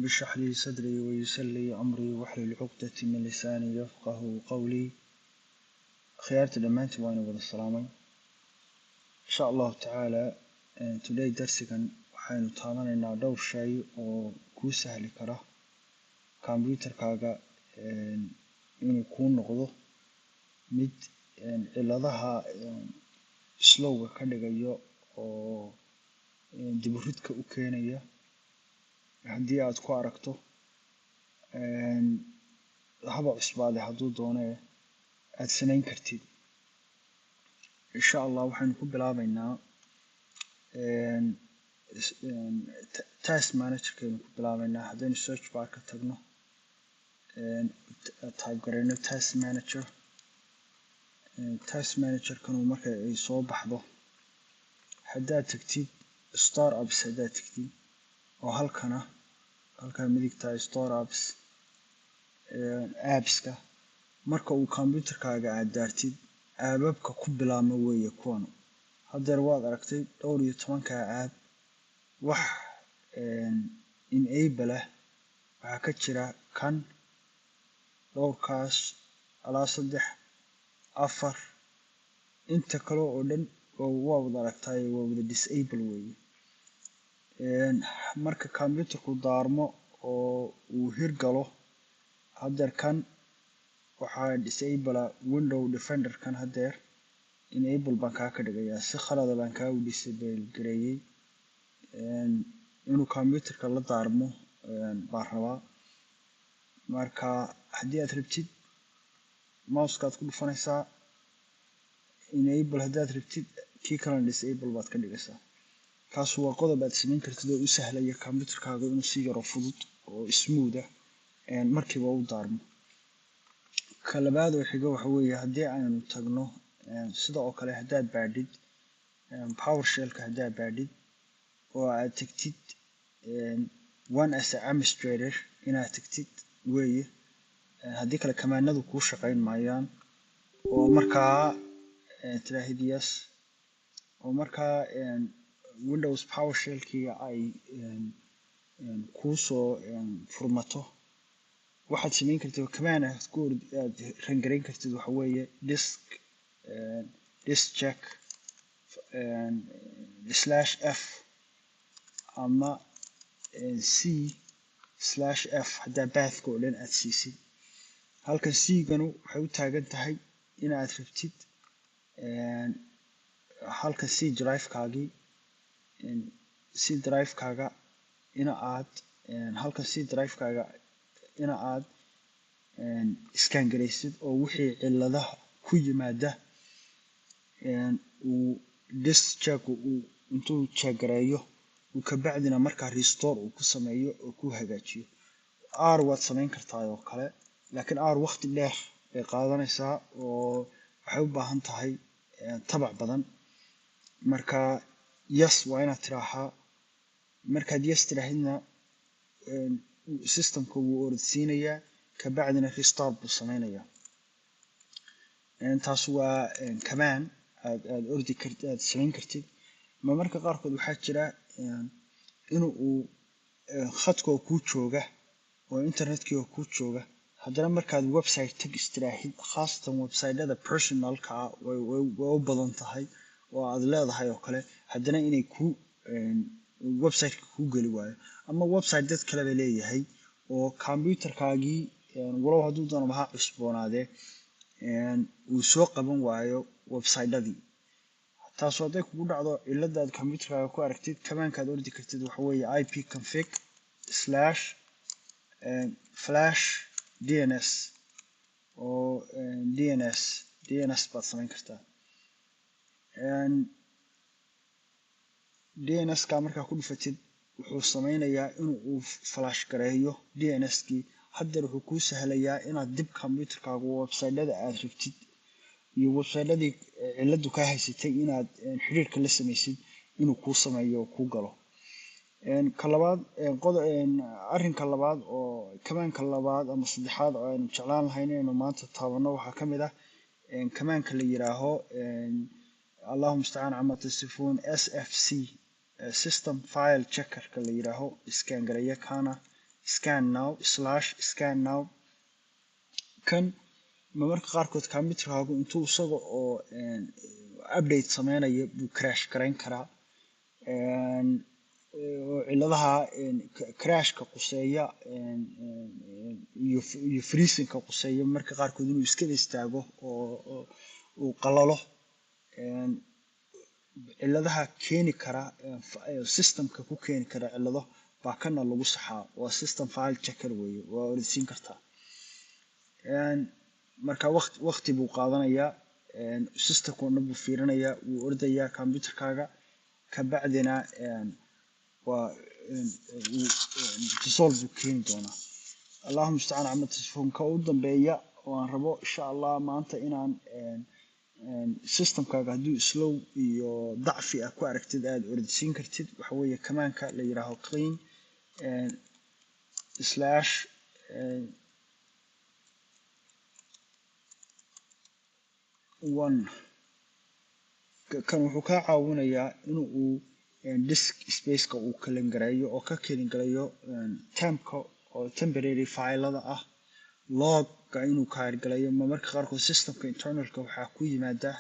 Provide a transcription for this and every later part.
اشرح لي صدري ويسر لي أمري واحلل عقدة من لساني يفقه قولي. خيارتي دمانتي وأنا ودا السلامي إن شاء الله تعالى. today درسيكن waxaynu taabanaynaa dhowr shay oo kuu sahli kara kombiyuutarkaaga inuu kuu noqdo mid ciladaha slowga ka dhigayo oo dib u ridka u keenaya. haddii aad ku aragto haba cusbaade hadduu doonee aad samayn kartid. insha allah waxaynu ku bilaabaynaa task managerkeenu ku bilaabaynaa. haddaynu search bar ka tagno type garayno task managerkanu marka ay soo baxdo, haddaad tagtid store apps, haddaad tagtid oo halkan midigta store apps appska, marka uu kombiyuutarkaaga aad daartid aababka ku bilaabma weeye kuwan. haddeer waad aragtay dhowr iyo 10ka aab wax enable ah waxaa ka jira kan dhowrkaas alaa 3 4 inta kale oo dhan waa wada aragtay, waa wada disable weeye. marka kombiyuutarku daarmo oo uu hirgalo, haddeer kan waxaa disable window defender kan haddeer enable baan kaa ka dhigayaa, si khalada baan kaa u disable gareeyay. inuu kombiyuutarka la daarmo baan rabaa. marka haddii aad rabtid mousekaad ku dhufanaysaa, enable haddaad rabtid kii kalena disable baad ka dhigaysaa. kaas waa qodob aad samayn kartid oo u sahlaya kombiyuutarkaaga inuu si yaro fudud oo smooth ah markiiba u daarmo. ka labaad oo xiga waxa weeye haddii aynu tagno sida oo kale haddaad baadhid powershellka, haddaad baadhid oo aad tagtid one as a administrator inaad tagtid weeye. haddii kale kamaanadu kuu shaqayn maayaan. oo markaa tiraahid yes, oo markaa windows powershellkiga ay kuusoo furmato, waxaad samayn kartid oo kamaan aad rangarayn kartid waxa weeye disk check /f ama c/f haddaa bathka oo dhan aad siisid. halkan c-ganu waxay u taagan tahay inaad rabtid halka c drive-kaaga ina aad halkan c drive-kaaga ina aad iskaan garaysid oo wixii ciladaha ku yimaada uu disk check intuu check gareeyo uu ka bacdina markaa restore uu ku sameeyo oo ku hagaajiyo. r waad samayn kartaa oo kale, laakiin r waqti dheer bay qaadanaysaa oo waxay u baahan tahay tabac badan. marka yes waa inaad tiraahaa. markaad yes tiraahidna systemka wuu orodsiinayaa, ka bacdina restore buu sameynayaa. taas waa kamaan aad ordi kartid, aad samayn kartid. marmarka qaarkood waxaa jira inuu khadka oo kuu jooga oo internetkii oo kuu jooga, haddana markaad website tag istiraahid, khaasatan website-ada personalka ah way u badan tahay oo aad leedahay oo kale, haddana inay website-ka kuu geli waayo, ama website dad kaleba leeyahay oo kombiyuutarkaagii walow hadduu doono ha cusboonaadee uu soo qaban waayo website-adii. taasoo hadday kugu dhacdo cilada aad kombiyuutarkaaga ku aragtid, kamaankaad ordi kartid waxa weeye ipconfig /flash dns oo dns baad samayn kartaa. dns-ka markaa ku dhufatid wuxuu sameynayaa inuu flash gareeyo dns-kii. haddeer wuxuu kuu sahlayaa inaad dib kombiyuutarkaaga website-ada aad rabtid iyo website-adii ciladu kaa haysatay inaad xiriirka la samaysid inuu kuu sameeyo oo kuu galo. ka labaad arrinka labaad oo kamaanka labaad ama saddexaad oo aynu jeclaan lahayn inaynu maanta taabano waxaa ka mid ah kamaanka la yiraaho allahumma musta'aan amma tasifuun sfc system file checkerka la yiraaho iskaan gareeya kana scan now slash scan now kan marmarka qaarkood computerkaagu intuu isaga oo update sameynaya buu crash garayn karaa oo ciladaha crashka quseeya iyo freezingka quseeya marka qaarkood inuu iska istaago oo uu qalalo ciladaha keeni kara systemka ku keeni kara cilado baa kana lagu saxaa waa system file checker weeye waa orisiin kartaa marka waqti buu qaadanayaa systemkuna buu fiirinayaa wuu ordayaa computerkaaga ka bacdina waa resolve buu keeni doonaa allahumma musta'an ama telefoonka u dambeeya waan rabo insha allah maanta inaan systemkaaga hadduu slow iyo dacfi ah ku aragtid aad ordisiin kartid waxa weeye kamaanka la yiraahdo clean slash one kan wuxuu kaa caawinayaa inuu disk spaceka uu kalin gareeyo oo ka kelin gareeyo temka oo temporary filada ah logga inuu ka hirgalayo marmarka qaarkood systemka internalka waxaa ku yimaada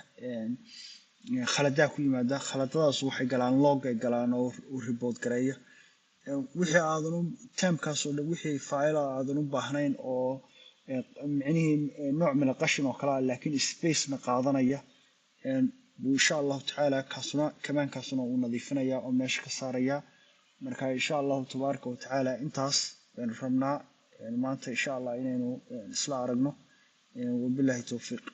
khaladaad ku yimaada khaladadaas waxay galaan log ay galaan oo uu report gareeyo wixii aadan temkaas oo dhan wixii file aadan u baahnayn oo micnihii nooc min qashin oo kala laakiin space na qaadanaya insha Allah ta'ala kamaankaasuna uu nadiifinaya oo meesha ka saaraya marka insha Allah tabaaraka wa ta'ala intaas baan rabnaa maanta insha Allah inaynu isla aragno wabillahi tawfiiq